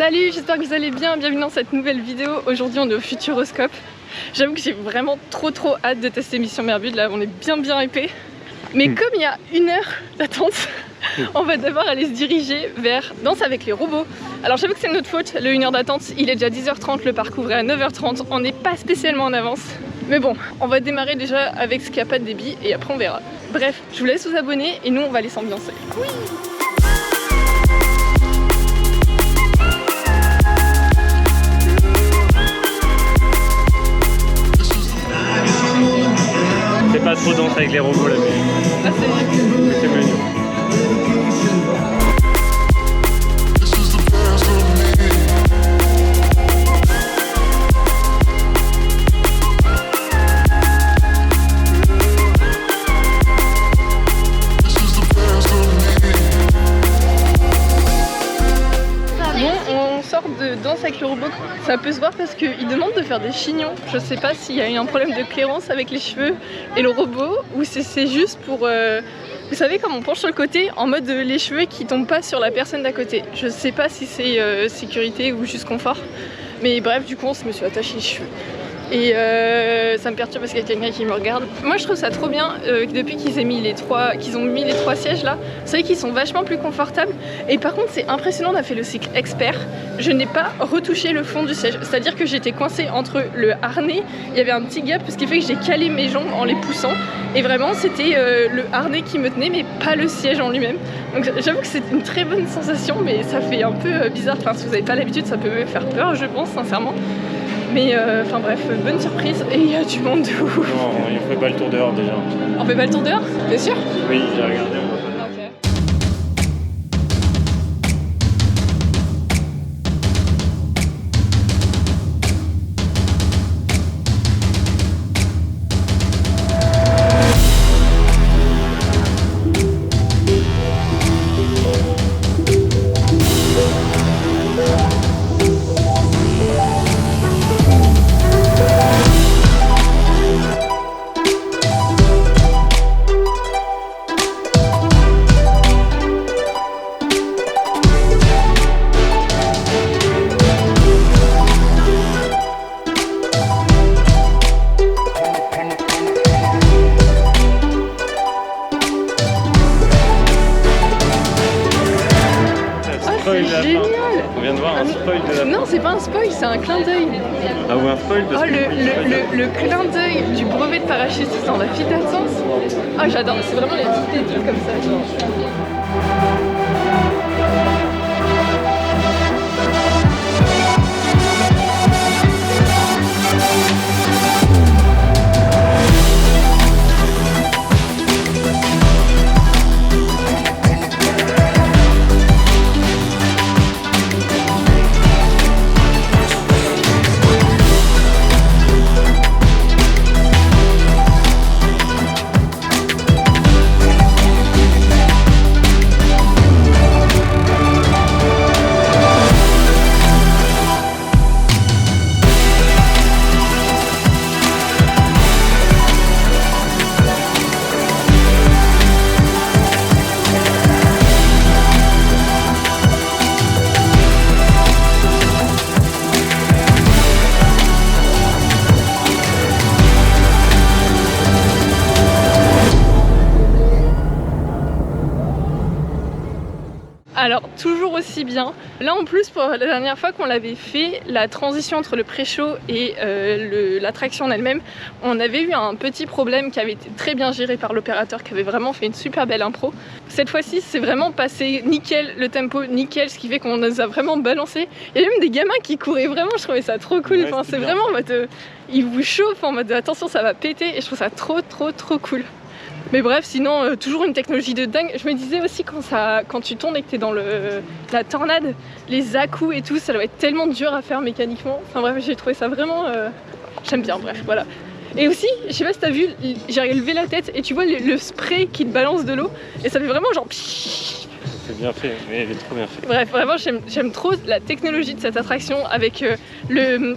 Salut, j'espère que vous allez bien, bienvenue dans cette nouvelle vidéo. Aujourd'hui on est au Futuroscope. J'avoue que j'ai vraiment trop hâte de tester Mission Merveille, là on est bien hypé. Mais comme il y a 1 heure d'attente, on va d'abord aller se diriger vers Danse avec les robots. Alors j'avoue que c'est notre faute, le 1 heure d'attente, il est déjà 10h30, le parc ouvrait à 9h30, on n'est pas spécialement en avance. Mais bon, on va démarrer déjà avec ce qu'il n'y a pas de débit et après on verra. Bref, je vous laisse vous abonner et nous on va aller s'ambiancer. Oui. C'est pas trop danse avec les robots là, mais c'est menu. De danse avec le robot, ça peut se voir parce qu'il demande de faire des chignons. Je sais pas s'il y a eu un problème de clairance avec les cheveux et le robot ou c'est juste pour vous savez, comme on penche sur le côté en mode les cheveux qui tombent pas sur la personne d'à côté. Je sais pas si c'est sécurité ou juste confort, mais bref, du coup on se me suis attaché les cheveux et ça me perturbe parce qu'il y a quelqu'un qui me regarde. Moi je trouve ça trop bien depuis qu'ils ont mis les trois sièges là, c'est vrai qu'ils sont vachement plus confortables et par contre c'est impressionnant, on a fait le cycle expert, je n'ai pas retouché le fond du siège, c'est à dire que j'étais coincée entre le harnais, il y avait un petit gap ce qui fait que j'ai calé mes jambes en les poussant et vraiment c'était le harnais qui me tenait mais pas le siège en lui-même, donc j'avoue que c'est une très bonne sensation mais ça fait un peu bizarre, enfin si vous n'avez pas l'habitude ça peut me faire peur je pense sincèrement. Mais enfin bref, bonne surprise et il y a du monde de ouf. Non, on fait pas le tour dehors déjà. On fait pas le tour dehors? T'es sûr? Oui, j'ai regardé, on va pas. C'est génial! On vient de voir un spoil de la fin. Non, c'est pas un spoil, c'est un clin d'œil. Ah ouais, un spoil parce que le clin d'œil du brevet de parachutiste dans la file d'attente. Ah, j'adore, c'est vraiment les petites trucs comme ça. Alors toujours aussi bien, là en plus pour la dernière fois qu'on l'avait fait, la transition entre le pré-show et l'attraction en elle-même, on avait eu un petit problème qui avait été très bien géré par l'opérateur qui avait vraiment fait une super belle impro. Cette fois-ci c'est vraiment passé nickel, le tempo nickel, ce qui fait qu'on nous a vraiment balancé. Il y a même des gamins qui couraient vraiment, je trouvais ça trop cool, ouais, enfin, c'est vraiment en mode, ils vous chauffent en mode attention ça va péter et je trouve ça trop cool. Mais bref, sinon, toujours une technologie de dingue. Je me disais aussi quand tu tournes et que t'es dans la tornade, les à-coups et tout, ça doit être tellement dur à faire mécaniquement. Enfin bref, j'ai trouvé ça vraiment... J'aime bien, bref, voilà. Et aussi, je sais pas si t'as vu, j'ai levé la tête et tu vois le spray qui te balance de l'eau. Et ça fait vraiment genre... C'est bien fait, mais il est trop bien fait. Bref, vraiment j'aime trop la technologie de cette attraction avec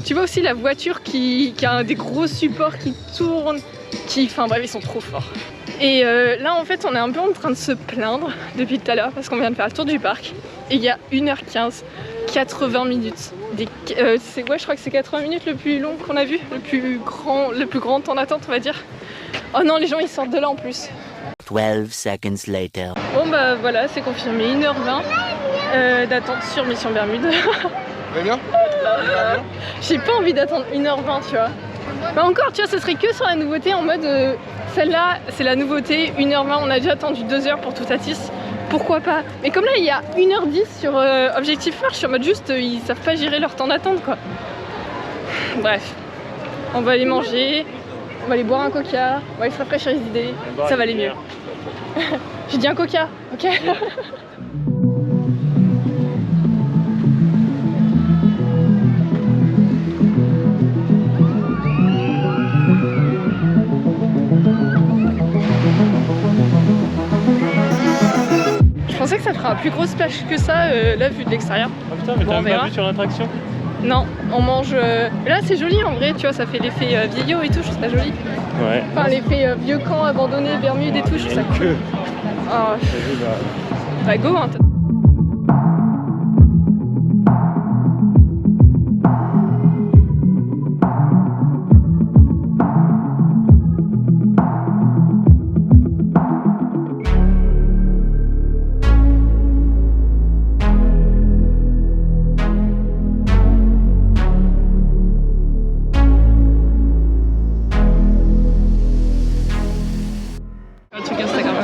tu vois aussi la voiture qui a des gros supports qui tournent, enfin bref, ils sont trop forts. Et là en fait on est un peu en train de se plaindre depuis tout à l'heure parce qu'on vient de faire le tour du parc et il y a 1h15, 80 minutes. Je crois que c'est 80 minutes le plus long qu'on a vu, le plus grand temps d'attente on va dire. Oh non, les gens ils sortent de là en plus. 12 seconds later. Bon bah voilà, c'est confirmé, 1h20 d'attente sur Mission Bermude. Très bien. J'ai pas envie d'attendre 1h20 tu vois. Mais encore tu vois, ce serait que sur la nouveauté en mode celle-là c'est la nouveauté, 1h20, on a déjà attendu 2 heures pour Toutatis. Pourquoi pas? Mais comme là il y a 1h10 sur Objectif Marche, je suis en mode juste ils savent pas gérer leur temps d'attente quoi. Bref, on va aller manger, on va aller boire un coca, on va aller se rafraîchir les idées, ça va aller mieux. J'ai dit un coca, ok? Je pensais que ça ferait un plus gros splash que ça, là vu de l'extérieur. Oh putain, mais Bon, t'as on même pas verra. vu sur l'attraction? Non, on mange... Là c'est joli en vrai, tu vois, ça fait l'effet vieillot et tout, je trouve ça joli. Ouais. Enfin l'effet vieux camp abandonné, Bermude et tout, je trouve ça cool. Oh, T'as vu, bah go hein. Un truc Instagram.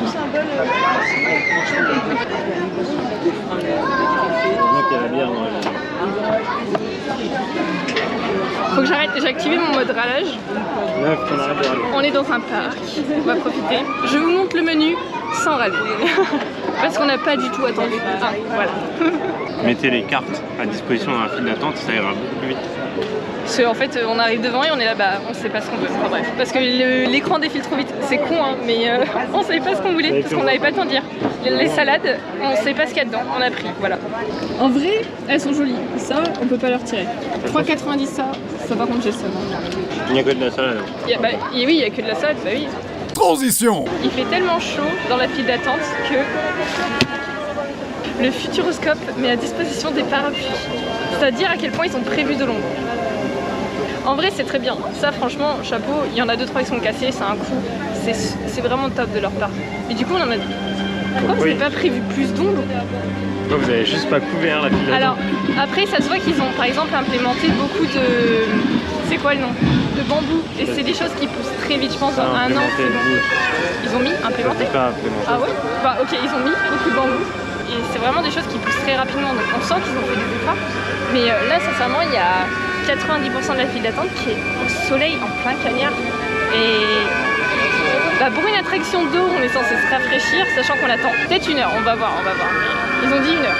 Faut que j'arrête, j'ai activé mon mode râlage. On est dans un parc, on va profiter. Je vous montre le menu sans râler. Parce qu'on n'a pas du tout attendu. Ah, voilà. Mettez les cartes à disposition dans la file d'attente, ça ira beaucoup plus vite. Parce qu'en fait, on arrive devant et on est là, bah, on sait pas ce qu'on veut. Enfin, bref, parce que l'écran défile trop vite. C'est con, hein, mais on savait pas ce qu'on voulait parce qu'on n'avait pas le temps de dire. Les salades, on sait pas ce qu'il y a dedans. On a pris, voilà. En vrai, elles sont jolies. Ça, on peut pas leur tirer. 3,90 ça par contre, j'ai le seum. Il n'y a que de la salade. Oui, il y a que de la salade, bah oui. Transition. Il fait tellement chaud dans la file d'attente que le Futuroscope met à disposition des parapluies. C'est-à-dire à quel point ils ont prévu de l'ombre. En vrai, c'est très bien. Ça, franchement, chapeau, il y en a 2-3 qui sont cassés, c'est un coup. C'est vraiment top de leur part. Et du coup, on en a... Pourquoi vous n'avez pas prévu plus d'ombre? Pourquoi vous avez juste pas couvert la file d'attente? Alors, après, ça se voit qu'ils ont, par exemple, implémenté beaucoup de... C'est quoi le nom? De bambou. Et c'est des choses qui poussent très vite, je pense, dans un an. C'est bon. Ils ont mis implémenté? Pas implémenté. Ah ouais? Bah ok, ils ont mis beaucoup de bambou. Et c'est vraiment des choses qui poussent très rapidement. Donc on sent qu'ils ont fait des efforts. Mais là, sincèrement, il y a 90% de la file d'attente qui est au soleil, en plein cagnard. Et bah, pour une attraction d'eau, on est censé se rafraîchir, sachant qu'on attend peut-être 1 heure. On va voir, on va voir. Ils ont dit 1 heure.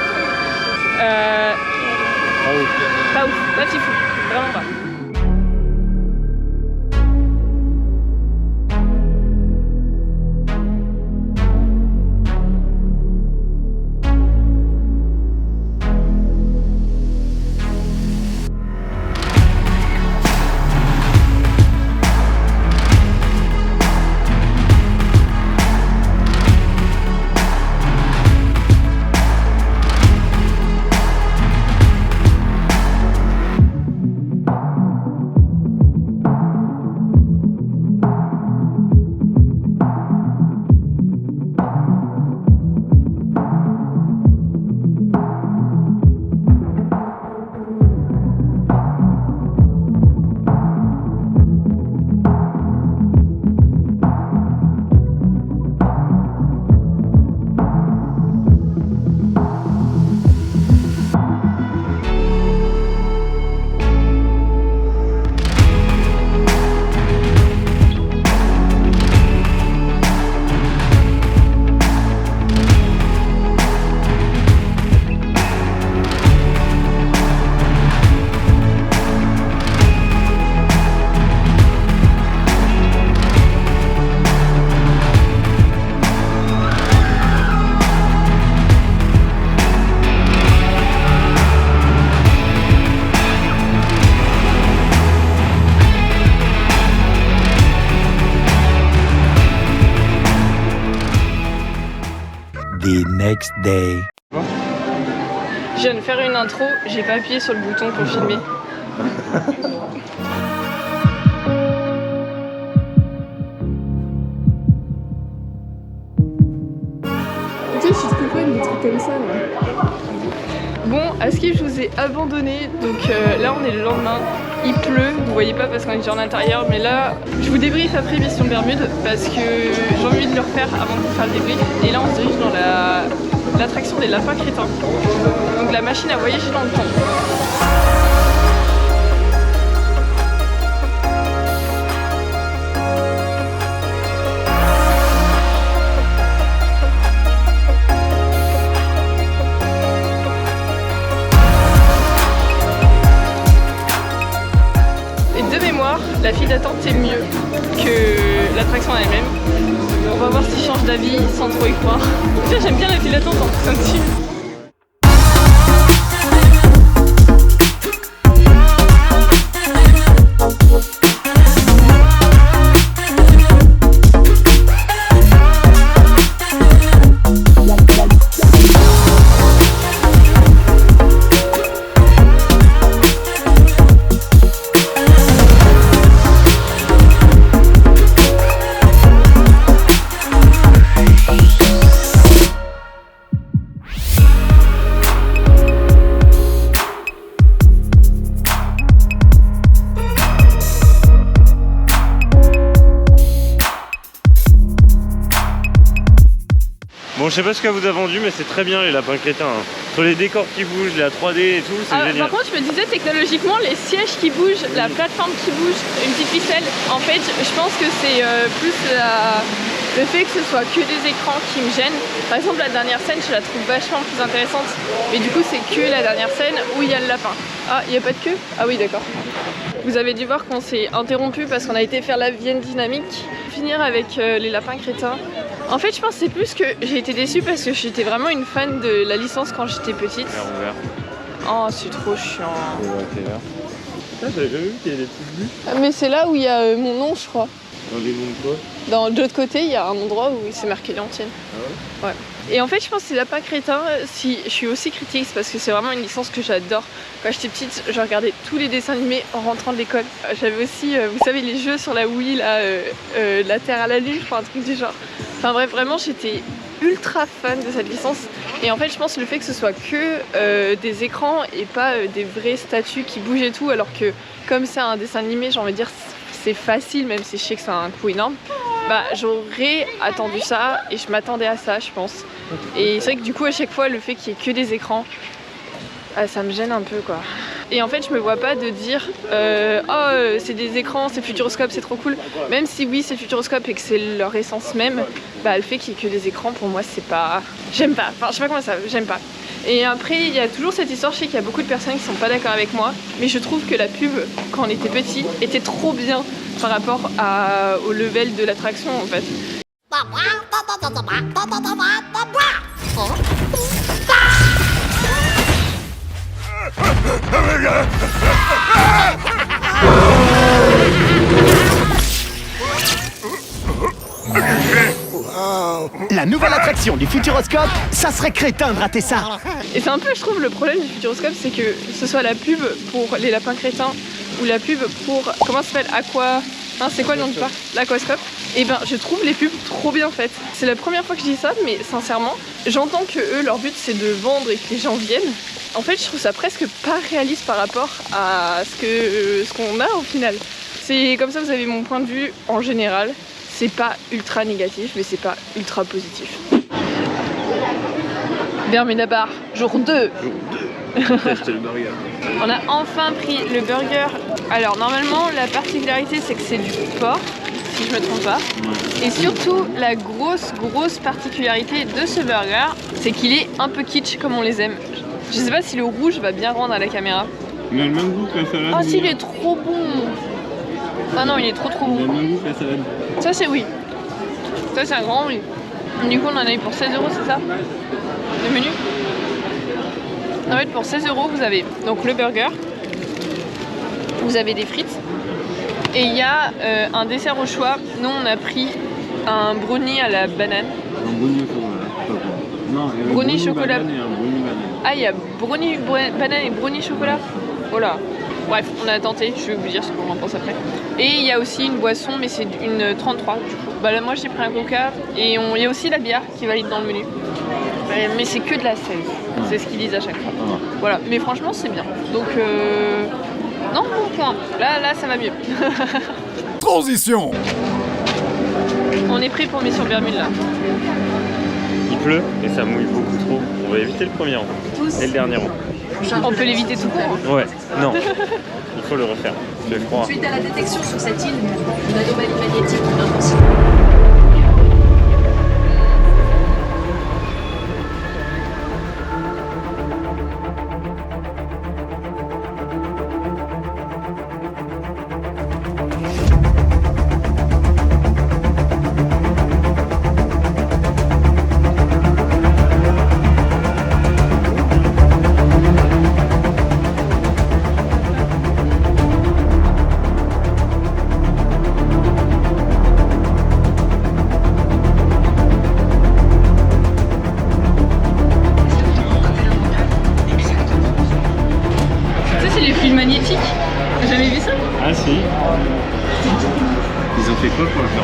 Pas ouf, pas fifou. Vraiment pas. The next day. Je viens de faire une intro, j'ai pas appuyé sur le bouton pour filmer. Tu sais, je suis trop fan des trucs comme ça là. Bon, à Skip, je vous ai abandonné, donc là on est le lendemain. Il pleut, vous voyez pas parce qu'on est déjà en intérieur, mais là je vous débriefe après Mission Bermude parce que j'ai envie de le refaire avant de vous faire le débrief. Et là on se dirige dans l'attraction des lapins crétins, donc la machine à voyager dans le temps. La file d'attente est mieux que l'attraction elle-même. On va voir si je change d'avis sans trop y croire. J'aime bien la file d'attente en plus un petit. Bon, je sais pas ce qu'elle vous a vendu, mais c'est très bien les lapins crétins. Hein. Sur les décors qui bougent, la 3D et tout, c'est génial. Par contre, je me disais technologiquement, les sièges qui bougent, la plateforme qui bouge, une petite ficelle, en fait, je pense que c'est plus le fait que ce soit que des écrans qui me gênent. Par exemple, la dernière scène, je la trouve vachement plus intéressante. Mais du coup, c'est que la dernière scène où il y a le lapin. Ah, il n'y a pas de queue? Ah oui, d'accord. Vous avez dû voir qu'on s'est interrompu parce qu'on a été faire la Vienne dynamique. Finir avec les lapins crétins. En fait, je pense que c'est plus que j'ai été déçue parce que j'étais vraiment une fan de la licence quand j'étais petite. Oh, c'est trop chiant. Ah, j'avais jamais vu qu'il y avait des petites bulles. Ah, mais c'est là où il y a mon nom, je crois. Dans les noms de quoi? De l'autre côté, il y a un endroit où c'est marqué Léontine. Ah ouais? Ouais. Et en fait, je pense que c'est Lapin Crétin, si je suis aussi critique, c'est parce que c'est vraiment une licence que j'adore. Quand j'étais petite, je regardais tous les dessins animés en rentrant de l'école. J'avais aussi, vous savez, les jeux sur la Wii, là, la Terre à la Lune, enfin un truc du genre. Enfin bref, vraiment, j'étais ultra fan de cette licence. Et en fait, je pense que le fait que ce soit que des écrans et pas des vraies statues qui bougent et tout, alors que comme c'est un dessin animé, j'ai envie de dire, c'est facile, même si je sais que ça a un coût énorme. Bah, j'aurais attendu ça et je m'attendais à ça, je pense. Et c'est vrai que du coup, à chaque fois, le fait qu'il y ait que des écrans, ça me gêne un peu, quoi. Et en fait, je me vois pas de dire oh, c'est des écrans, c'est Futuroscope, c'est trop cool. Même si oui, c'est Futuroscope et que c'est leur essence même, bah, le fait qu'il y ait que des écrans, pour moi, c'est pas... J'aime pas. Enfin, je sais pas comment ça... J'aime pas. Et après, il y a toujours cette histoire, je sais qu'il y a beaucoup de personnes qui sont pas d'accord avec moi, mais je trouve que la pub, quand on était petit, était trop bien par rapport au level de l'attraction, en fait. La nouvelle attraction du Futuroscope, ça serait crétin de rater ça. Et c'est un peu, je trouve, le problème du Futuroscope, c'est que ce soit la pub pour les lapins crétins ou la pub pour, comment ça s'appelle, Aqua... Hein, c'est quoi le nom du parc? L'Aquascope. Et ben, je trouve les pubs trop bien faites. C'est la première fois que je dis ça, mais sincèrement, j'entends que eux, leur but, c'est de vendre et que les gens viennent. En fait, je trouve ça presque pas réaliste par rapport à ce qu'on a au final. C'est comme ça, vous avez mon point de vue en général. C'est pas ultra négatif, mais c'est pas ultra positif. Bermuda Bar, jour 2. Acheté le burger. On a enfin pris le burger. Alors normalement, la particularité, c'est que c'est du porc, si je me trompe pas. Et surtout, la grosse particularité de ce burger, c'est qu'il est un peu kitsch comme on les aime. Je sais pas si le rouge va bien rendre à la caméra. Il a le même goût que la salade. Ah si, il est trop bon. Ah non, il est trop bon. Il a le même goût que la salade. Ça c'est oui. Ça c'est un grand oui. Du coup on en a eu pour 16 €, c'est ça? Le menu? En fait pour 16 € vous avez donc le burger, vous avez des frites et il y a un dessert au choix. Nous on a pris un brownie à la banane. Un brownie au chocolat. Non, il y avait brownie chocolat. Et un brownie banane. Ah, il y a brownie banane et brownie chocolat. Voilà. Bref, on a tenté, je vais vous dire ce qu'on en pense après. Et il y a aussi une boisson, mais c'est une 33 du coup. Bah là, moi j'ai pris un coca et il y a aussi la bière qui est valide dans le menu. Mais c'est que de la 16, c'est ce qu'ils disent à chaque fois. Voilà, mais franchement c'est bien. Donc non, bon point. Là ça va mieux. Transition. On est prêt pour Mission Bermude là. Il pleut et ça mouille beaucoup trop. On va éviter le premier rang et le dernier rang. On peut l'éviter tout court. Ouais, non. Il faut le refaire. J'ai froid. Suite à la détection sur cette île d'une anomalie magnétique intensive. Magnétique. T'as jamais vu ça? Ah si. Ils ont fait quoi pour le faire?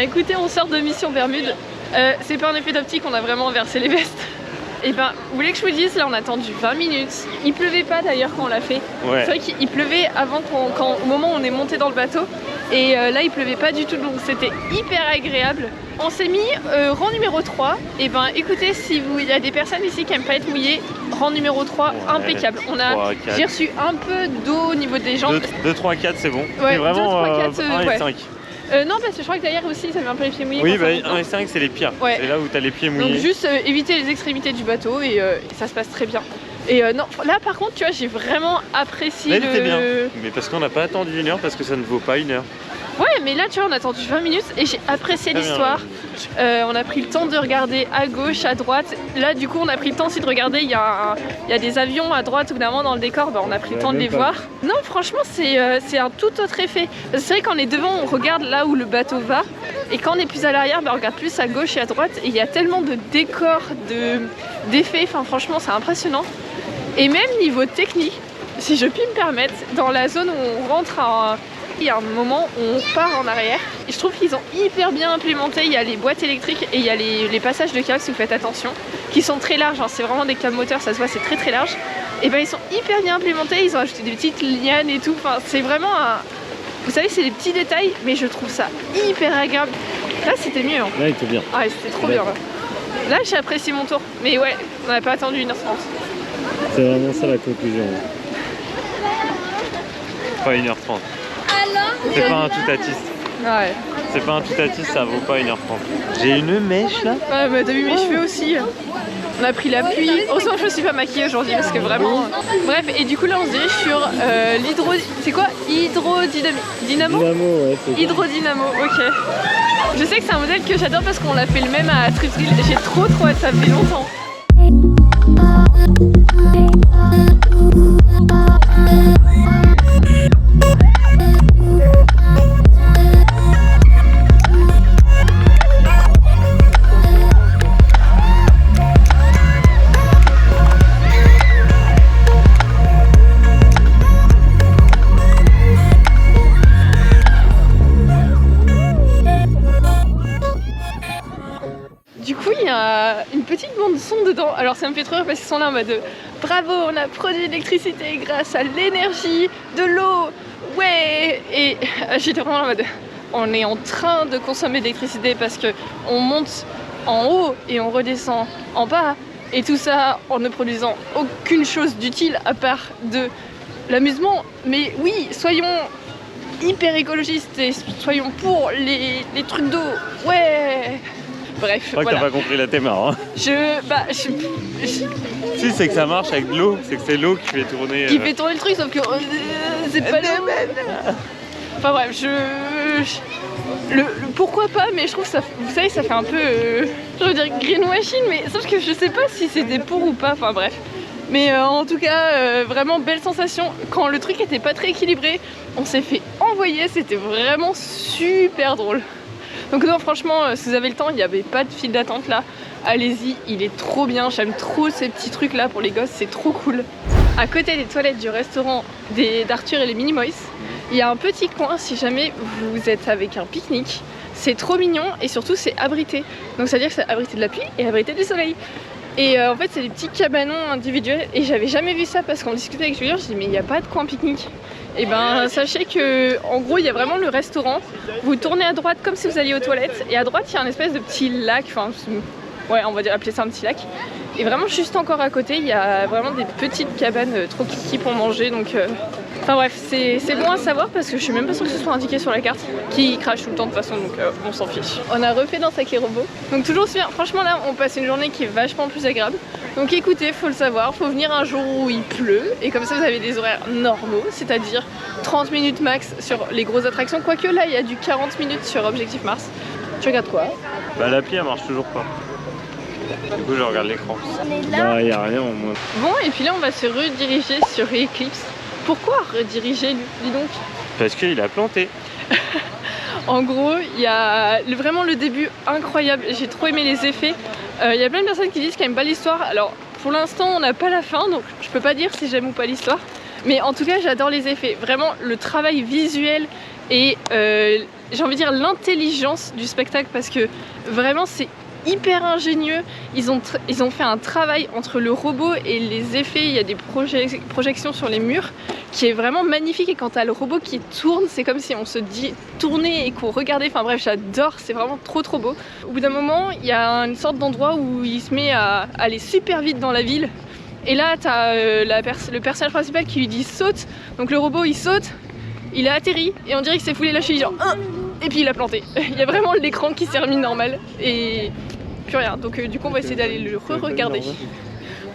Écoutez, on sort de Mission Bermude. C'est pas un effet d'optique, on a vraiment versé les vestes. Et ben, vous voulez que je vous dise, là on a attendu 20 minutes. Il pleuvait pas d'ailleurs quand on l'a fait. Ouais. C'est vrai qu'il pleuvait avant au moment où on est monté dans le bateau. Et là il pleuvait pas du tout, donc c'était hyper agréable. On s'est mis rang numéro 3. Et ben écoutez, si il y a des personnes ici qui aiment pas être mouillées, rang numéro 3, ouais, impeccable. J'ai reçu un peu d'eau au niveau des jambes. 2, 3, 4 c'est bon. Ouais, c'est vraiment 2, 3, 4, 1 et ouais. 5. Non, parce que je crois que derrière aussi ça avait un peu les pieds mouillés. Oui, bah 1 et 5 c'est les pires. Ouais. C'est là où t'as les pieds mouillés. Donc juste éviter les extrémités du bateau et ça se passe très bien. Et non, là par contre, tu vois, j'ai vraiment apprécié là, il était bien. Mais parce qu'on n'a pas attendu 1 heure parce que ça ne vaut pas 1 heure. Ouais, mais là, tu vois, on a attendu 20 minutes et j'ai apprécié l'histoire. On a pris le temps de regarder à gauche, à droite. Là, du coup, on a pris le temps aussi de regarder. Il y a des avions à droite, évidemment, dans le décor. Bah, on a pris le temps de les voir. Non, franchement, c'est un tout autre effet. C'est vrai, quand on est devant, on regarde là où le bateau va. Et quand on est plus à l'arrière, bah, on regarde plus à gauche et à droite. Et il y a tellement de décors, d'effets. Enfin, franchement, c'est impressionnant. Et même niveau technique, si je puis me permettre, dans la zone où on rentre il y a un moment où on part en arrière et je trouve qu'ils ont hyper bien implémenté. Il y a les boîtes électriques et il y a les passages de câbles si vous faites attention. qui sont très larges, hein, c'est vraiment des câbles moteurs, ça se voit, c'est très très large. Et ben ils sont hyper bien implémentés, ils ont ajouté des petites lianes et tout, enfin c'est vraiment un... Vous savez, c'est des petits détails, mais je trouve ça hyper agréable. Là c'était mieux. Hein. Là il était bien. Ah ouais, c'était trop bien. Là j'ai apprécié mon tour, mais ouais, on n'a pas attendu 1h30. C'est vraiment ça la conclusion. Pas 1h30. C'est pas un tout atiste. Ouais. C'est pas un tout atiste, ça vaut pas 1h30. J'ai une mèche là. Ouais, bah t'as vu mes cheveux aussi. On a pris la pluie. Heureusement que je me suis pas maquillée aujourd'hui parce que vraiment. Bref, et du coup là on se dirige sur l'hydro. C'est quoi? Hydrodynamo? Dynamo, ouais, c'est Hydrodynamo, ok. Je sais que c'est un modèle que j'adore parce qu'on l'a fait le même à Tripsville. J'ai trop hâte, ça fait longtemps. Une petite bande son dedans, alors ça me fait trop rire parce qu'ils sont là en mode bravo, on a produit de l'électricité grâce à l'énergie de l'eau, ouais. Et j'étais vraiment en mode on est en train de consommer de l'électricité parce que on monte en haut et on redescend en bas, et tout ça en ne produisant aucune chose d'utile à part de l'amusement. Mais oui, soyons hyper écologistes et soyons pour les trucs d'eau, ouais. Bref, je crois que t'as pas compris la théma. Hein. Si, c'est que ça marche avec de l'eau, c'est que c'est l'eau qui fait tourner. Qui fait tourner le truc, sauf que c'est pas l'eau. Enfin bref, pourquoi pas, mais je trouve ça, vous savez, ça fait un peu, je veux dire greenwashing, mais sauf que je sais pas si c'était pour ou pas, enfin bref. Mais en tout cas, vraiment belle sensation. Quand le truc était pas très équilibré, on s'est fait envoyer, c'était vraiment super drôle. Donc non, franchement, si vous avez le temps, il n'y avait pas de file d'attente là. Allez-y, il est trop bien. J'aime trop ces petits trucs là pour les gosses, c'est trop cool. À côté des toilettes du restaurant d'Arthur et les Minimoys, il y a un petit coin si jamais vous êtes avec un pique-nique. C'est trop mignon et surtout c'est abrité. Donc ça veut dire que c'est abrité de la pluie et abrité du soleil. Et en fait c'est des petits cabanons individuels et j'avais jamais vu ça parce qu'on discutait avec Julien, je dis mais il n'y a pas de coin pique-nique. Et ben sachez que en gros il y a vraiment le restaurant, vous tournez à droite comme si vous alliez aux toilettes et à droite il y a un espèce de petit lac, enfin ouais on va dire appeler ça un petit lac. Et vraiment juste encore à côté il y a vraiment des petites cabanes trop kiki pour manger, donc enfin bref c'est bon à savoir parce que je suis même pas sûre que ce soit indiqué sur la carte, qui crache tout le temps de toute façon, donc on s'en fiche. On a refait Danse avec les robots, donc toujours aussi bien. Franchement là on passe une journée qui est vachement plus agréable. Donc écoutez, faut le savoir, faut venir un jour où il pleut et comme ça vous avez des horaires normaux, c'est-à-dire 30 minutes max sur les grosses attractions, quoique là il y a du 40 minutes sur Objectif Mars. Tu regardes quoi? Bah l'appli elle marche toujours pas. Du coup je regarde l'écran. Bah y a rien au moins. Bon, et puis là on va se rediriger sur Eclipse. Pourquoi rediriger, dis donc? Parce qu'il a planté. En gros, il y a vraiment le début incroyable, j'ai trop aimé les effets. Il y a plein de personnes qui disent qu'ils n'aiment pas l'histoire. Alors pour l'instant on n'a pas la fin, donc je peux pas dire si j'aime ou pas l'histoire. Mais en tout cas j'adore les effets, vraiment le travail visuel et j'ai envie de dire l'intelligence du spectacle, parce que vraiment c'est hyper ingénieux. Ils ont fait un travail entre le robot et les effets. Il y a des projections sur les murs qui est vraiment magnifique, et quand t'as le robot qui tourne, c'est comme si on se dit tourner et qu'on regardait. Enfin bref, j'adore, c'est vraiment trop beau. Au bout d'un moment, il y a une sorte d'endroit où il se met à aller super vite dans la ville. Et là, t'as le personnage principal qui lui dit saute. Donc le robot il saute, il a atterri et on dirait qu'il s'est foulé la cheville genre et puis il a planté. Il y a vraiment l'écran qui s'est remis normal et plus rien. Donc du coup on va essayer d'aller le re-regarder.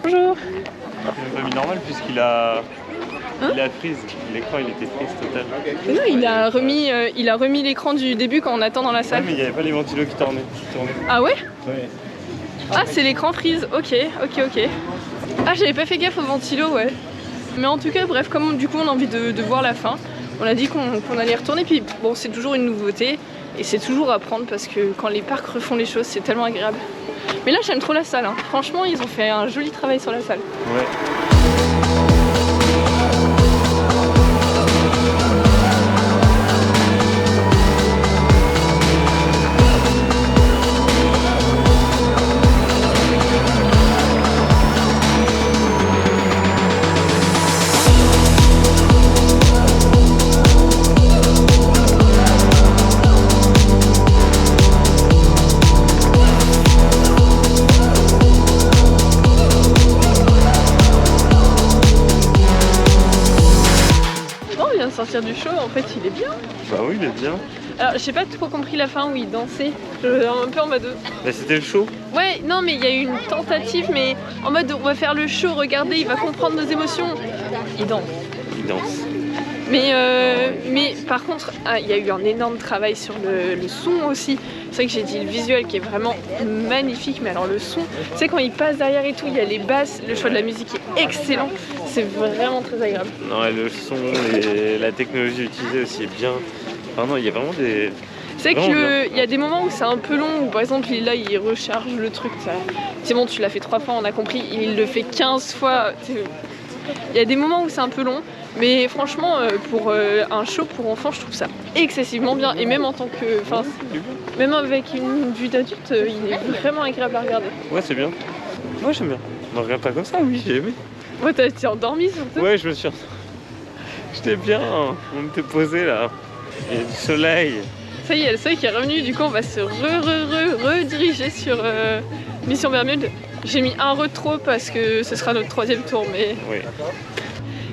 Bonjour. Il n'a pas mis normal puisqu'il a... il a freeze, l'écran il était freeze total. Non, il a remis l'écran du début quand on attend dans la salle. Ouais, mais il n'y avait pas les ventilos qui tournaient. Ah ouais? Ouais. Ah c'est l'écran freeze, ok. Ah j'avais pas fait gaffe au ventilo, ouais. Mais en tout cas bref, comme du coup on a envie de voir la fin, on a dit qu'on allait retourner, puis bon c'est toujours une nouveauté et c'est toujours à prendre parce que quand les parcs refont les choses c'est tellement agréable. Mais là j'aime trop la salle, hein. Franchement ils ont fait un joli travail sur la salle. Ouais. sortir du show, en fait il est bien. Bah oui, il est bien. Alors j'ai pas trop compris la fin où il dansait, un peu en mode... Bah c'était le show. Ouais, non mais il y a eu une tentative, mais en mode on va faire le show, regardez, il va comprendre nos émotions. Il danse. Il danse. Mais par contre, il y a eu un énorme travail sur le son aussi. C'est vrai que j'ai dit le visuel qui est vraiment magnifique, mais alors le son, tu sais quand il passe derrière et tout, il y a les basses, le choix de la musique est excellent, c'est vraiment très agréable. Non, et le son et la technologie utilisée aussi est bien. Enfin non, il y a vraiment des... C'est qu'il y a des moments où c'est un peu long, où par exemple là il recharge le truc, c'est bon tu l'as fait 3 fois, on a compris, il le fait 15 fois. Il y a des moments où c'est un peu long, mais franchement pour un show pour enfants je trouve ça excessivement bien, et même en tant que... Enfin, même avec une vue d'adulte, il est vraiment agréable à regarder. Ouais, c'est bien. Moi j'aime bien. On regarde pas comme ça, oui, j'ai aimé. Ouais, t'es endormi surtout. Ouais, je me suis... J'étais bien, on était posé là. Il y a du soleil. Ça y est, le soleil qui est revenu, du coup on va se rediriger sur Mission Bermude. J'ai mis un re trop parce que ce sera notre 3e tour, mais... Oui.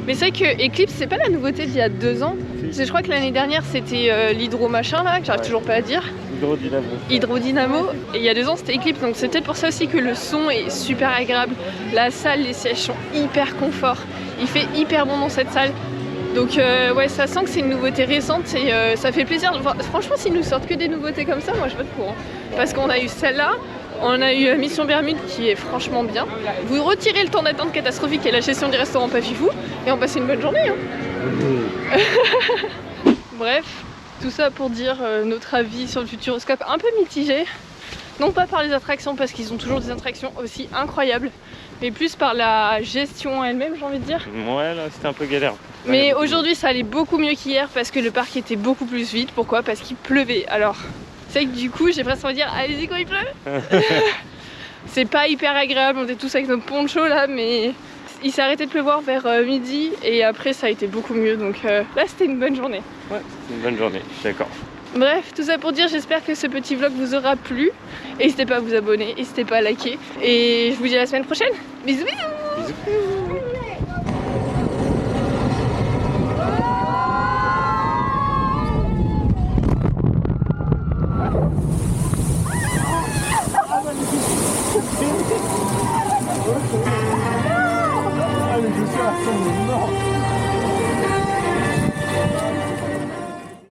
Mais c'est vrai que Eclipse, c'est pas la nouveauté d'il y a 2 ans. Je crois que l'année dernière c'était l'hydro machin là, que j'arrive toujours pas à dire. Hydrodynamo. Et il y a 2 ans c'était Eclipse, donc c'est peut-être pour ça aussi que le son est super agréable. La salle, les sièges sont hyper confort. Il fait hyper bon dans cette salle. Donc ouais, ça sent que c'est une nouveauté récente et ça fait plaisir. Enfin, franchement, s'ils nous sortent que des nouveautés comme ça, moi je vote pour. Hein. Parce qu'on a eu celle-là, on a eu Mission Bermude qui est franchement bien. Vous retirez le temps d'attente catastrophique et la gestion du restaurant pas fifou et on passe une bonne journée. Hein. Bref, tout ça pour dire notre avis sur le Futuroscope un peu mitigé. Non pas par les attractions parce qu'ils ont toujours des attractions aussi incroyables, mais plus par la gestion elle-même, j'ai envie de dire. Ouais, là c'était un peu galère. Mais aujourd'hui ça allait beaucoup mieux qu'hier parce que le parc était beaucoup plus vide. Pourquoi? Parce qu'il pleuvait. Alors c'est que du coup j'ai presque envie de dire allez-y quand il pleut. C'est pas hyper agréable, on était tous avec nos ponchos là, mais il s'est arrêté de pleuvoir vers midi et après ça a été beaucoup mieux, donc là c'était une bonne journée. Ouais, c'est une bonne journée, je suis d'accord. Bref, tout ça pour dire, j'espère que ce petit vlog vous aura plu. N'hésitez pas à vous abonner, n'hésitez pas à liker et je vous dis à la semaine prochaine. Bisous bisous. Bisous.